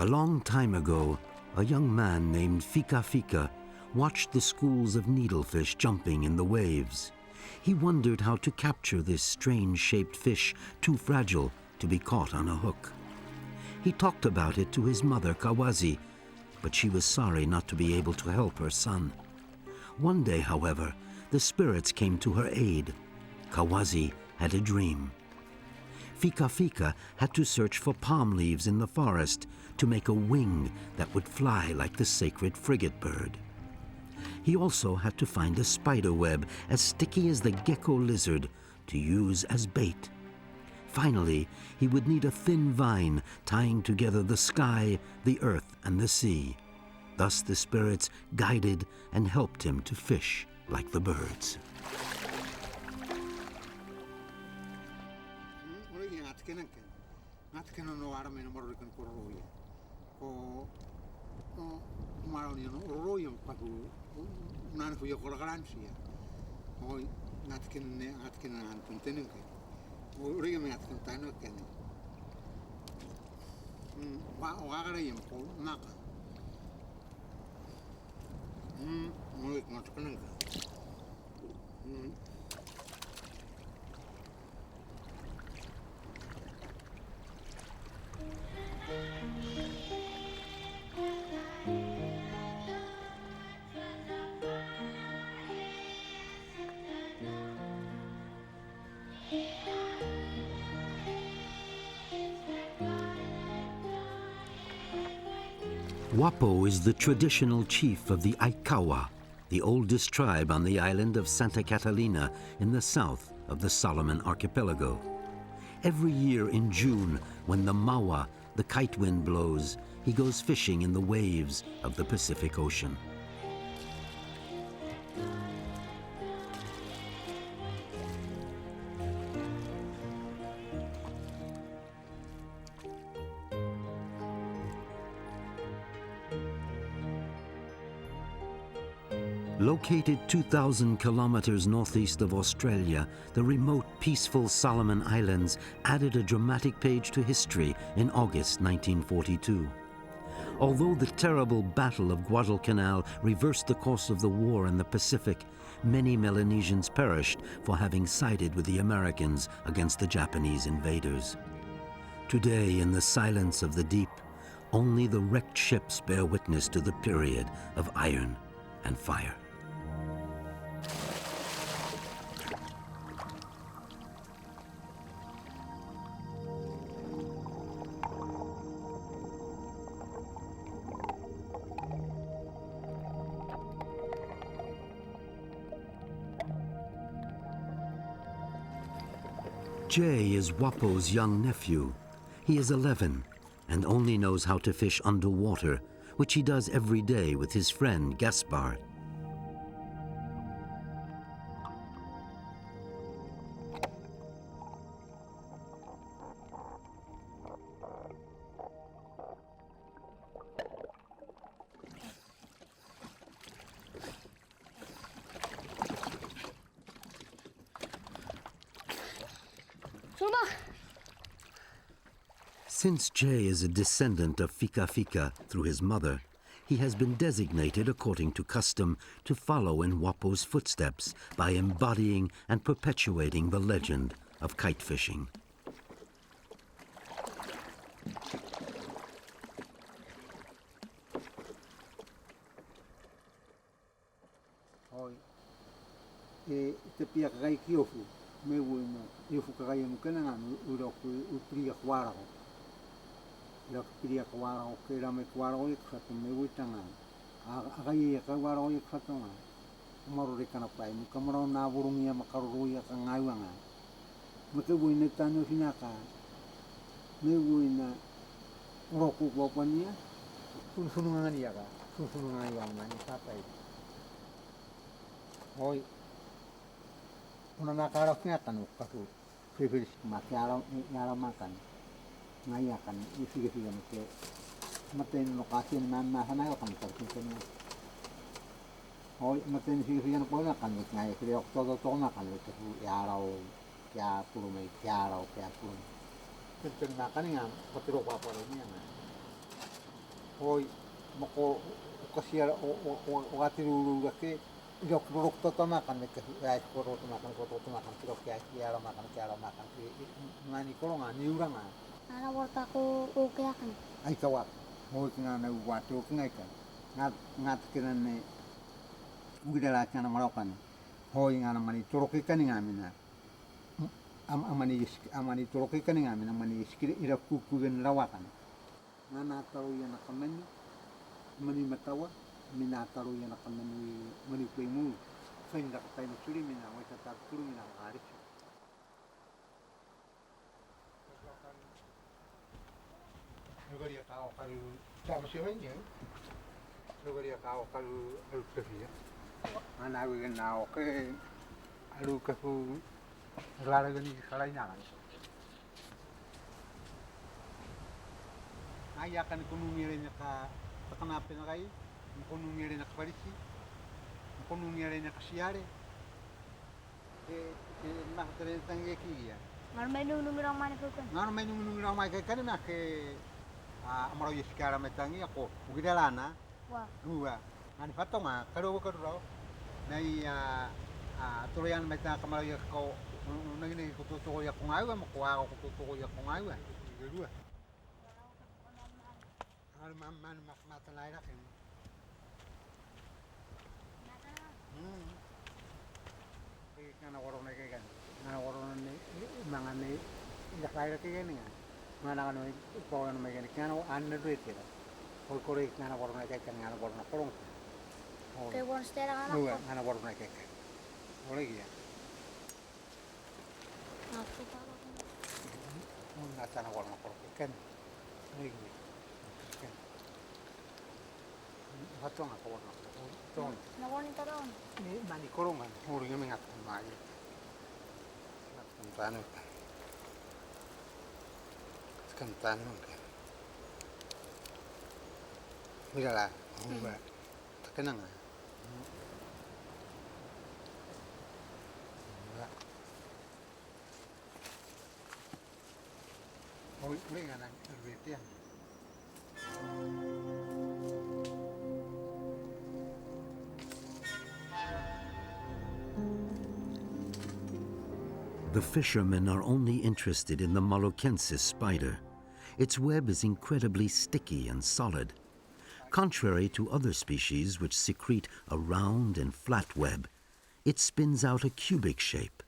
A long time ago, a young man named Fikafica watched the schools of needlefish jumping in the waves. He wondered how to capture this strange-shaped fish too fragile to be caught on a hook. He talked about it to his mother, Kawazi, but she was sorry not to be able to help her son. One day, however, the spirits came to her aid. Kawazi had a dream. Fikafica had to search for palm leaves in the forest to make a wing that would fly like the sacred frigate bird. He also had to find a spider web as sticky as the gecko lizard to use as bait. Finally, he would need a thin vine tying together the sky, the earth, and the sea. Thus the spirits guided and helped him to fish like the birds. Wapo is the traditional chief of the Aikawa, the oldest tribe on the island of Santa Catalina in the south of the Solomon archipelago. Every year in June, when the mawa, the kite wind, blows, he goes fishing in the waves of the Pacific Ocean. Located 2,000 kilometers northeast of Australia, the remote, peaceful Solomon Islands added a dramatic page to history in August 1942. Although the terrible Battle of Guadalcanal reversed the course of the war in the Pacific, many Melanesians perished for having sided with the Americans against the Japanese invaders. Today, in the silence of the deep, only the wrecked ships bear witness to the period of iron and fire. Jay is Wapo's young nephew. He is 11 and only knows how to fish underwater, which he does every day with his friend Gaspar. Since Jay is a descendant of Fikafica through his mother, he has been designated according to custom to follow in Wapo's footsteps by embodying and perpetuating the legend of kite fishing. La piria kwaro ke la me kwaro ikhato me witanga agai ka kwaro ikhato ma maru re kana pai mu kamaro na burungia makaru ya ka ngaiwanga mate buine tano hinaka me buina roku bopania funfununga ni yaga funfununga ya mani sapai hoi una nakara fiatano kafu preferis makiaro yara makan ngayakan isi-isi maten lokasi na sana kan tertentu. Oh, maten isi-isi kan pun akan ngaya kiri oktober akan itu ya rau ya puluh mai ya rau ya puluh. Tertentu kan yang petro apa ini yang hoi mako kasia o atiru ke yok rok to makan ke ai ko ro makan kiro ke ai ala makan ke ngani kolonga ni uranga ana warta ko oke akan Aikawa hoi ngana Wapo ngai kan ngat kirane ugidala kana marokan hoi ngana mani toroki kan ngamina amani toroki kan ngamina mani skire ira kukugen lawakan ngana taru yana kameni mani matawa mina taru yana kameni mani kuimu senda katai suri mina wata tar turu mina aris Nugaria kau kalu sama siapa ni? Nugaria kau kalu kefir. Mana aku kenal ke alu kefu lara gani salai nyalan. Ayah kan kunungirin ka kenapa nakai? Kunungirin ka parisi. Kunungirin ka siare. Nak terentangeki ya. ngar menu nungrang mana ko Ngar main nungrang mai kan nak ke amaro yesikara metangi ako ugidalana. wa Dua. Ngani fatonga karo nai toroyan meta kamaro ya ko nai ko to ya kungawa mo ko ako to ya kungawa. Dua. Al man mata laira ken. Kana waro na kan. Ngana waro ni mangane ida laira ke ni. Ngana kan ko na me kan an na duit ya. Ko ngana waro na kan ngana waro na korong. ke won stera ana Dua ngana waro na kan. Boleh ya. aku tahu Nata na waro na korong kan. Boleh ya. Kan. Fatong ako waro na. Tong. na won taron Ni mani korong kan. Huri ngami ngat mai. Tanu kan tanu kan mira la umba takenang hoy ngana betia The fishermen are only interested in the Moluccensis spider. Its web is incredibly sticky and solid. Contrary to other species which secrete a round and flat web, it spins out a cubic shape.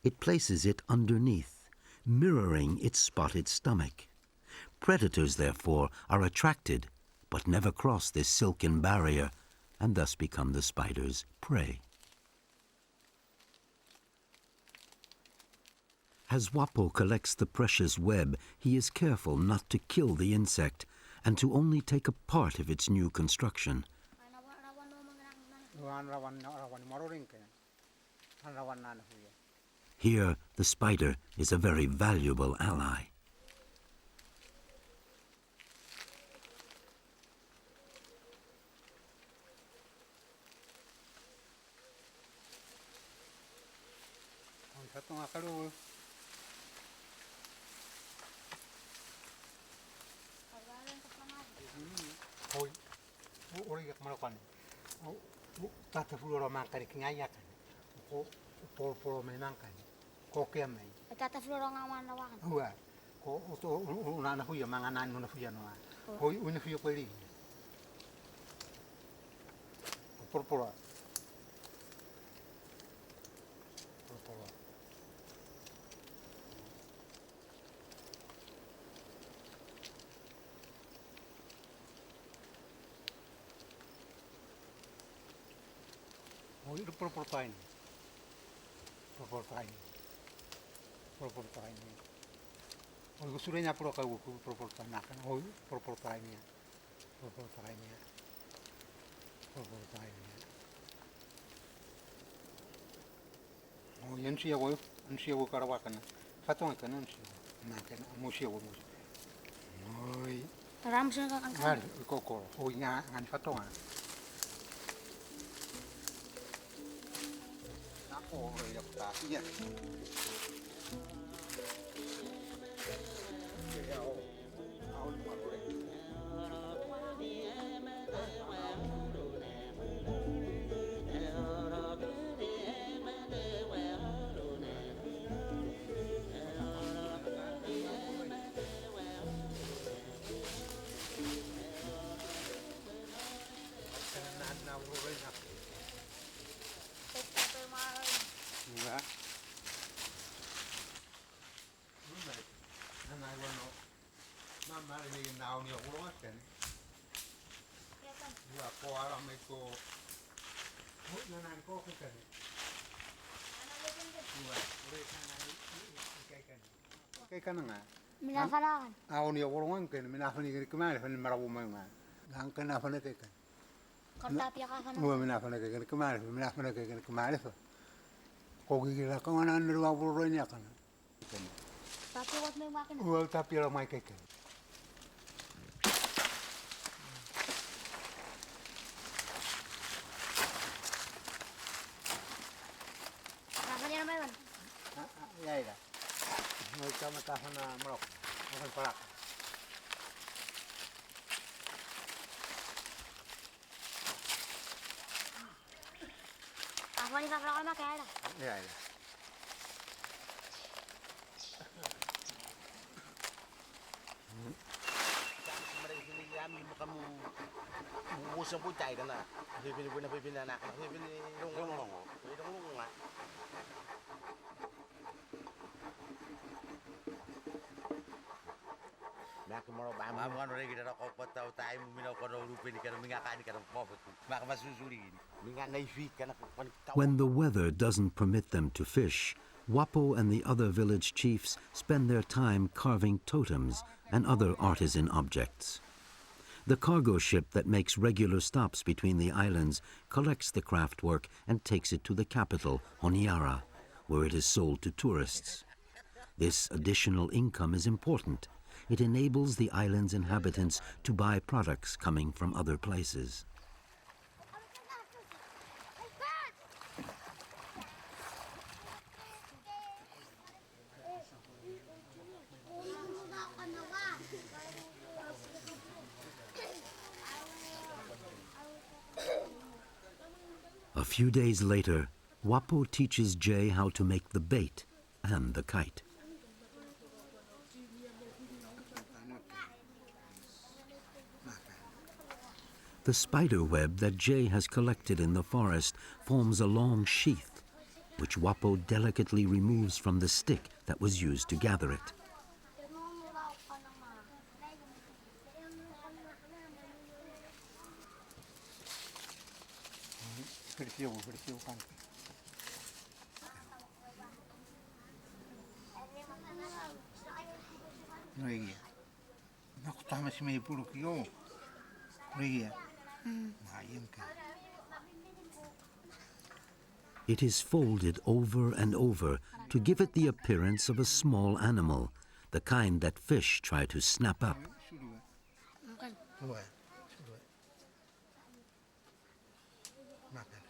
It places it underneath, mirroring its spotted stomach. Predators, therefore, are attracted, but never cross this silken barrier, and thus become the spider's prey. As Wapo collects the precious web, he is careful not to kill the insect and to only take a part of its new construction. Here, the spider is a very valuable ally. Hoy, ori yak malakan. Tata fulora makari kingayakan. Ko por menangkan. Ko kiamai. tata flora ngawan rawan Hua. Ko una na huya manganan no na huya no. Hoy una huya peli. Por. Por. Hoy por tain. Por tain. Hoy gusurenya por kau por tain kan. Hoy por tain ya. Por tain ya. Por tain ya. Hoy ansia wo karawakan. Fatong kan ansia. Makan musia wo. Hoy. ramsun ka kan Ngal koko. Hoy ngan fatong. Ako ya ta. Ya. Nga. Nanay wano. Mama rin now niyo ko atin. Wapo ara may ko. Nanay ko kan. Kay kan nga. Minafalakan. Ako niyo ko kan minafani kemana fan marabu mga. Lang kan afana kay kan. Kartapia ka na. Huwag minafana kay kan kemana minafana kay kan kemana fa. Kogi kila kan ana nirwa buro niya kan. Tapi wat may makina. Huwag tapi ra may kay kan. Nasa niya naman yun. Yay da. May kama ta na marok. Akan parak. Ako ni papalakan na kaya na. Yay da. Usap po tayo na. Pipili po na pipili na. Pipili long. Nga. Nakamaro ba? Mga ano rin kita na kapataw tayo mo minaw ko na ulupin ka na mga kain ka ng popot. Mga masusuliin. Mga naifik ka na panitaw. When the weather doesn't permit them to fish, Wapo and the other village chiefs spend their time carving totems and other artisan objects. The cargo ship that makes regular stops between the islands collects the craft work and takes it to the capital, Honiara, where it is sold to tourists. This additional income is important. It enables the island's inhabitants to buy products coming from other places. A few days later, Wapo teaches Jay how to make the bait and the kite. The spider web that Jay has collected in the forest forms a long sheath, which Wapo delicately removes from the stick that was used to gather it. Kan. Lagi. Nak tama si may pulok yo. Lagi. Ayun ka. It is folded over and over to give it the appearance of a small animal, the kind that fish try to snap up.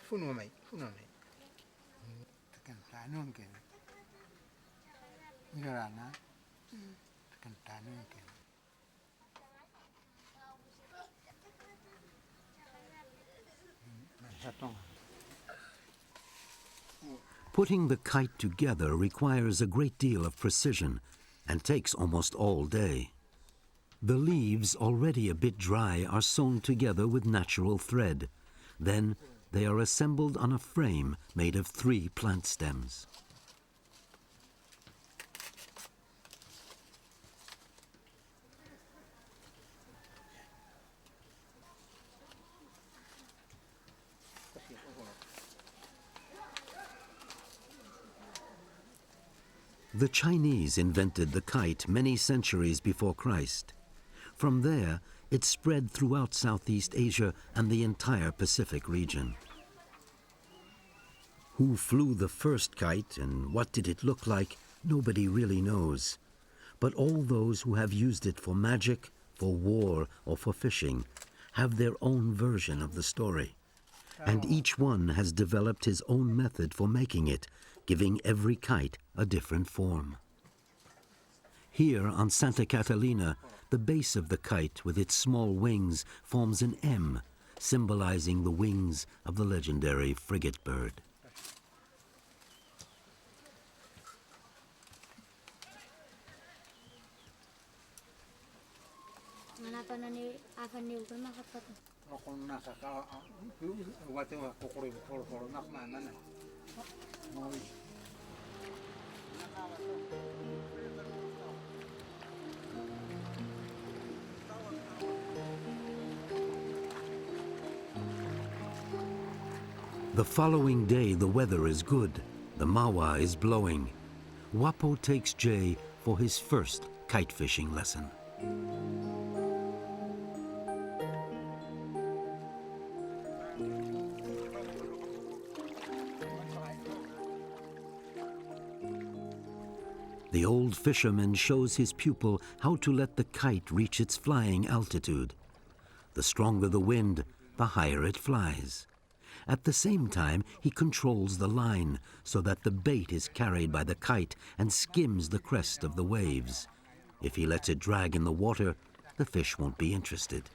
Funo mai. Tekan tanun ke. Ngarana. Tekan tanun ke. Putting the kite together requires a great deal of precision and takes almost all day. The leaves, already a bit dry, are sewn together with natural thread. Then they are assembled on a frame made of 3 plant stems. The Chinese invented the kite many centuries before Christ. From there, it spread throughout Southeast Asia and the entire Pacific region. Who flew the first kite and what did it look like, nobody really knows. But all those who have used it for magic, for war, or for fishing have their own version of the story. And each one has developed his own method for making it, giving every kite a different form. Here on Santa Catalina, the base of the kite with its small wings forms an M, symbolizing the wings of the legendary frigate bird. Ako nakaka wate wa kokori for nak na. Oi. The following day, the weather is good. The mawa is blowing. Wapo takes Jay for his first kite fishing lesson. The old fisherman shows his pupil how to let the kite reach its flying altitude. The stronger the wind, the higher it flies. At the same time, he controls the line so that the bait is carried by the kite and skims the crest of the waves. If he lets it drag in the water, the fish won't be interested.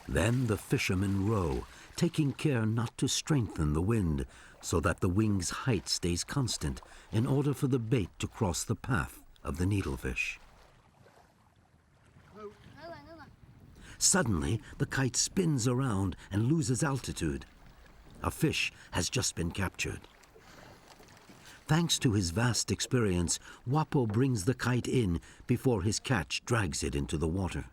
Then the fishermen row, taking care not to strengthen the wind so that the wing's height stays constant in order for the bait to cross the path of the needlefish. Suddenly, the kite spins around and loses altitude. A fish has just been captured. Thanks to his vast experience, Wapo brings the kite in before his catch drags it into the water.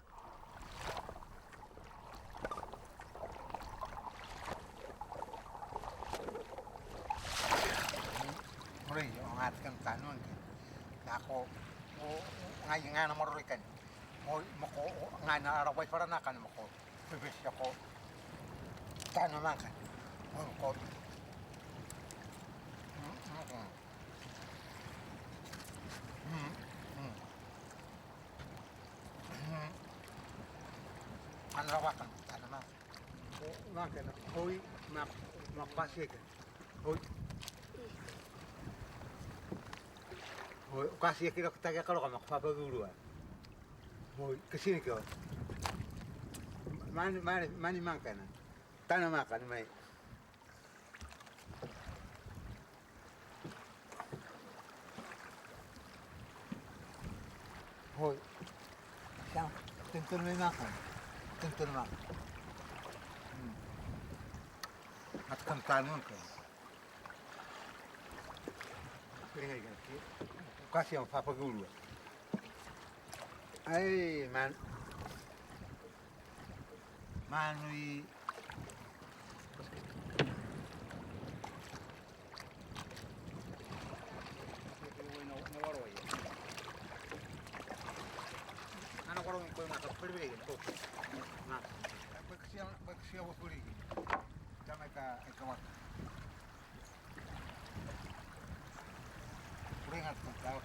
Kasih kira kita kalau kamu apa dulu ah, mau kesini kau, mana makan, tanah makan mai. Hoi, siapa? Tentu makan, tentu makan. Atkan tanah kau. Kasih yang apa dulu. Ay, manui. Anak orang yang kau nak pergi ke tu. Nah, bekerja apa pergi? Jangan Aikawa. Ingat tahu.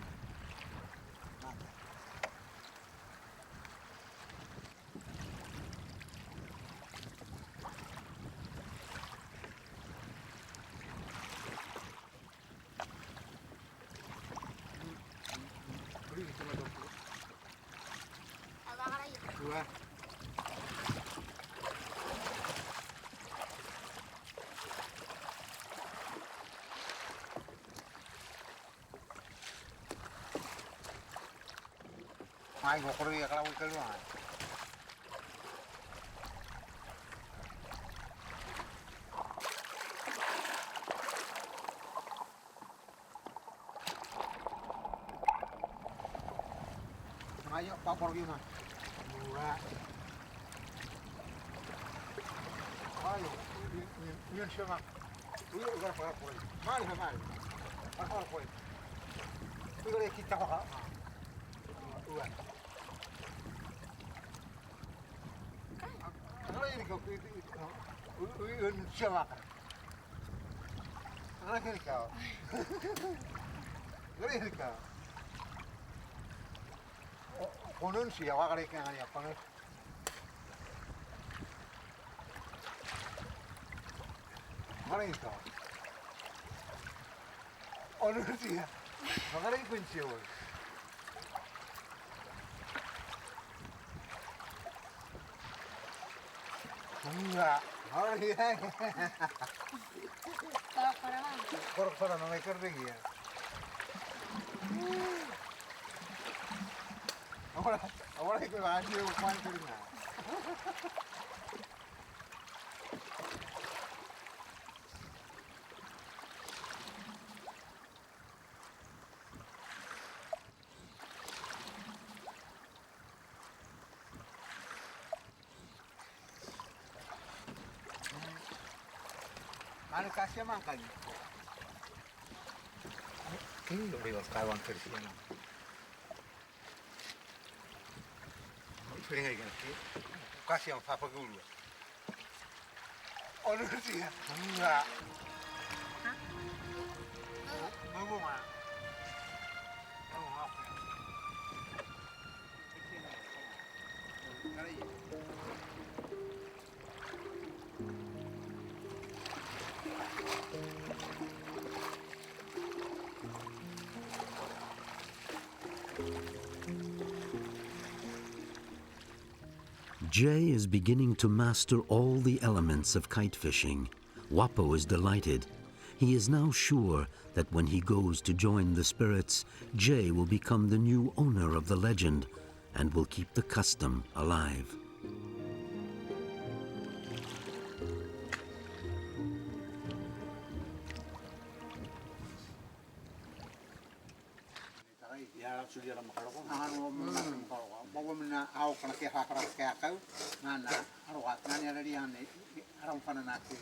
Dua. Ay, go corri kalau keluar. Ayo, Pak pergi mah. Murah. Ayo, ini siapa? Ini udah pergi. Mari. Pergi. Udah kita kok. Udah. Ini kok ini siapa? Ini kau. Ini kau. Konon sih awak ada yang apa nih? Mana itu? Konon sih ya. Mana yang kunci awak? Enggak. Oh iya. Korok-korok nama ikan lagi ya. Ahora que va a ser un pan que nada. Ano kasya man kayo? Kilo rin kawan kerja na. Sering aja kan? Kasih yang papa gulu. Ano siya? Enggak. Mau mah? Oh, apa? Jay is beginning to master all the elements of kite fishing. Wapo is delighted. He is now sure that when he goes to join the spirits, Jay will become the new owner of the legend and will keep the custom alive. Bawa mana au kana ke hakara ke akau nana aruat nanya dari ane aram pana nake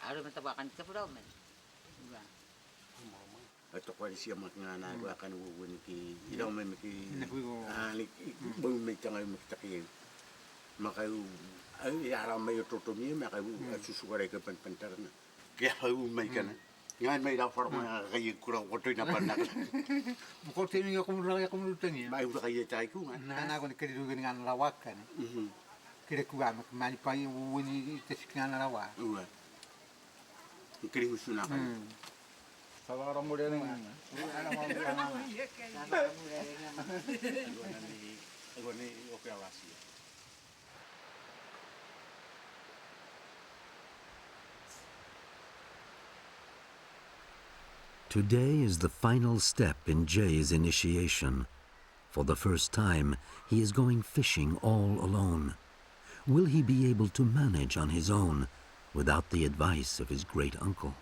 Aduh, mentabakan kita pula men. Atau koalisi yang mengenai gua akan hubungi ki, tidak memiliki, belum mencangai mesti maka aram mayu totomi maka susu gara ke pentarna. Kaya mereka Ngayon may dapat mga kayo kurang kotoy na panak. Mukot ini aku mulai aku mulutnya. May udah kayo tayo ko nga. Nana aku nikah dulu dengan lawak kan. Kira kuat mak mani pai wuni tesiknya lawak. Uwa. Kiri gusto na kayo. Salah orang muda ni mana? Ako ni okay awasi. Today is the final step in Jay's initiation. For the first time, he is going fishing all alone. Will he be able to manage on his own without the advice of his great uncle?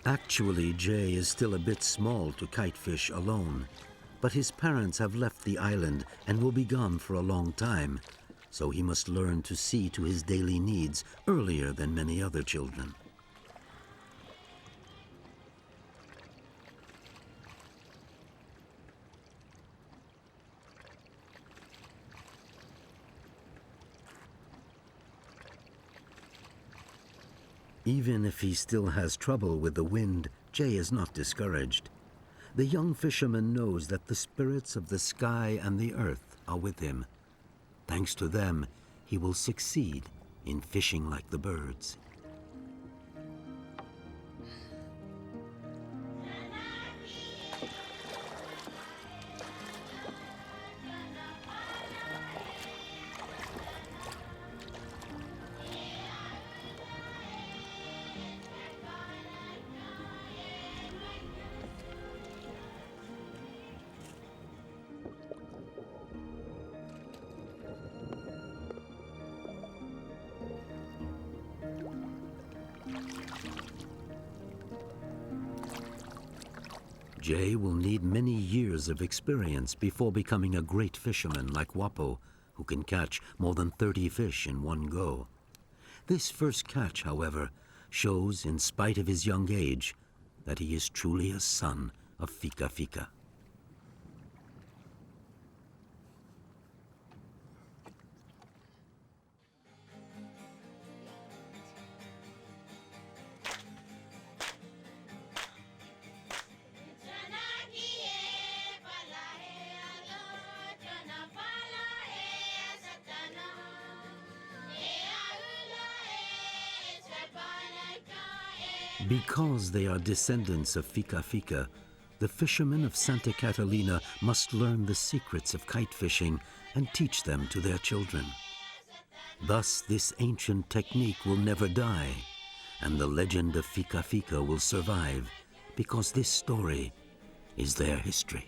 Actually, Jay is still a bit small to kite fish alone, but his parents have left the island and will be gone for a long time, so he must learn to see to his daily needs earlier than many other children. Even if he still has trouble with the wind, Jay is not discouraged. The young fisherman knows that the spirits of the sky and the earth are with him. Thanks to them, he will succeed in fishing like the birds. Jay will need many years of experience before becoming a great fisherman like Wapo, who can catch more than 30 fish in one go. This first catch, however, shows, in spite of his young age, that he is truly a son of Fikafica. Because they are descendants of Fikafica, the fishermen of Santa Catalina must learn the secrets of kite fishing and teach them to their children. Thus, this ancient technique will never die, and the legend of Fikafica will survive, because this story is their history.